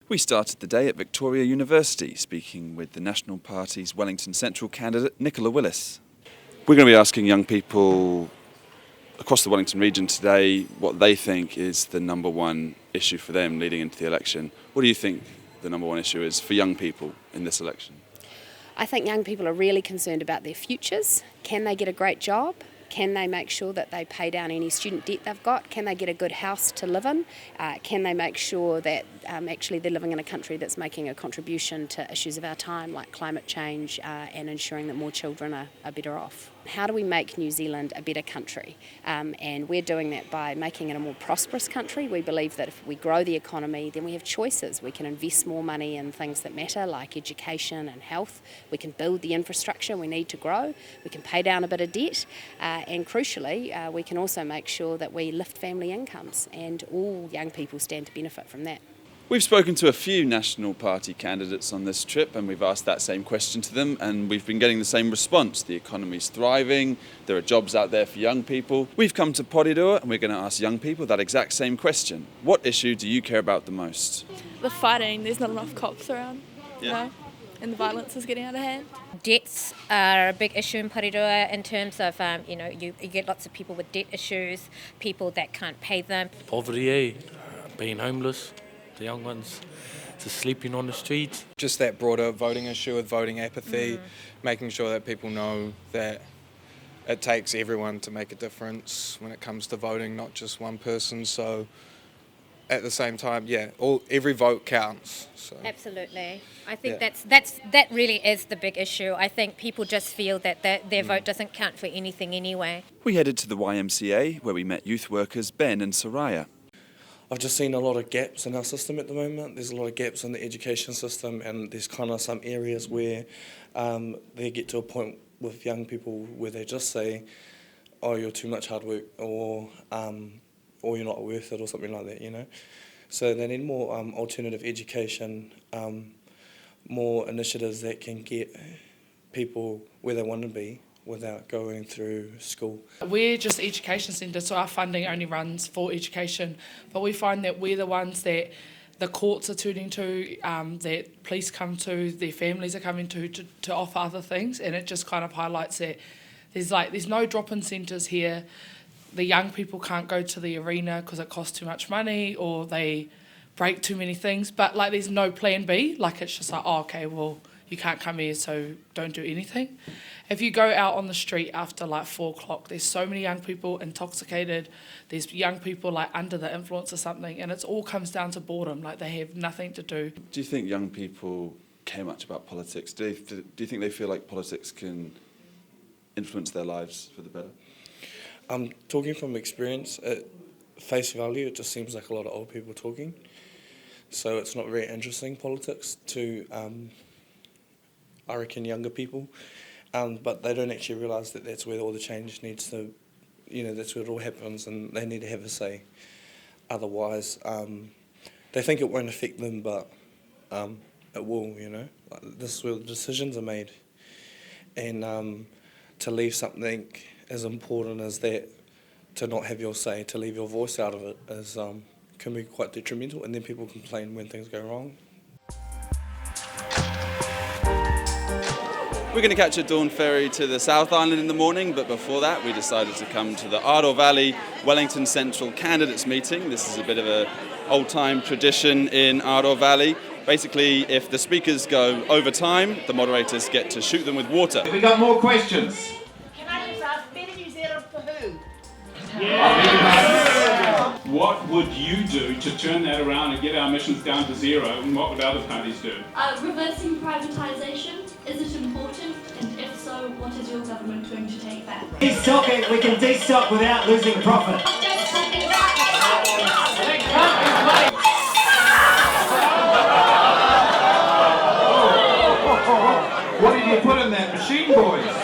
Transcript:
We started the day at Victoria University, speaking with the National Party's Wellington Central candidate, Nicola Willis. We're going to be asking young people across the Wellington region today what they think is the number one issue for them leading into the election. What do you think the number one issue is for young people in this election? I think young people are really concerned about their futures. Can they get a great job? Can they make sure that they pay down any student debt they've got? Can they get a good house to live in? Can they make sure that actually they're living in a country that's making a contribution to issues of our time like climate change and ensuring that more children are better off? How do we make New Zealand a better country? And we're doing that by making it a more prosperous country. We believe that if we grow the economy, then we have choices. We can invest more money in things that matter like education and health. We can build the infrastructure we need to grow. We can pay down a bit of debt. And crucially, we can also make sure that we lift family incomes, and all young people stand to benefit from that. We've spoken to a few National Party candidates on this trip, and we've asked that same question to them, and we've been getting the same response. The economy's thriving, there are jobs out there for young people. We've come to Porirua, and we're going to ask young people that exact same question. What issue do you care about the most? The fighting, there's not enough cops around, you know, and the violence is getting out of hand. Debts are a big issue in Porirua in terms of, you get lots of people with debt issues, people that can't pay them. Poverty, being homeless, the young ones just sleeping on the streets. Just that broader voting issue with voting apathy, making sure that people know that it takes everyone to make a difference when it comes to voting, not just one person. So at the same time, every vote counts. So. Absolutely. I think that really is the big issue. I think people just feel that their vote doesn't count for anything anyway. We headed to the YMCA, where we met youth workers Ben and Soraya. I've just seen a lot of gaps in our system at the moment. There's a lot of gaps in the education system, and there's kind of some areas where they get to a point with young people where they just say, oh, you're too much hard work, or you're not worth it, or something like that, you know. So they need more alternative education, more initiatives that can get people where they want to be without going through school. We're just an education centre, so our funding only runs for education, but we find that we're the ones that the courts are turning to, that police come to, their families are coming to offer other things, and it just kind of highlights that there's no drop-in centres here. The young people can't go to the arena because it costs too much money, or they break too many things, but there's no plan B. It's just you can't come here, so don't do anything. If you go out on the street after 4 o'clock, there's so many young people intoxicated, there's young people under the influence of something, and it all comes down to boredom, they have nothing to do. Do you think young people care much about politics? Do you think they feel like politics can influence their lives for the better? I'm talking from experience. At face value, it just seems like a lot of old people talking. So it's not very interesting, politics, to I reckon younger people, but they don't actually realise that that's where all the change needs to, that's where it all happens, and they need to have a say. Otherwise, they think it won't affect them, but it will, This is where the decisions are made. And to leave something as important as that, to not have your say, to leave your voice out of it, can be quite detrimental, and then people complain when things go wrong. We're going to catch a dawn ferry to the South Island in the morning, but before that we decided to come to the Aro Valley Wellington Central candidates meeting. This is a bit of an old-time tradition in Aro Valley. Basically, if the speakers go over time, the moderators get to shoot them with water. Have we got more questions? Can I just ask, better New Zealand for who? What would you do to turn that around and get our emissions down to zero, and what would other parties do? Reversing privatisation, is it important? And if so, what is your government going to take back? De-stocking, we can de-stock without losing profit. What did you put in that machine, boys?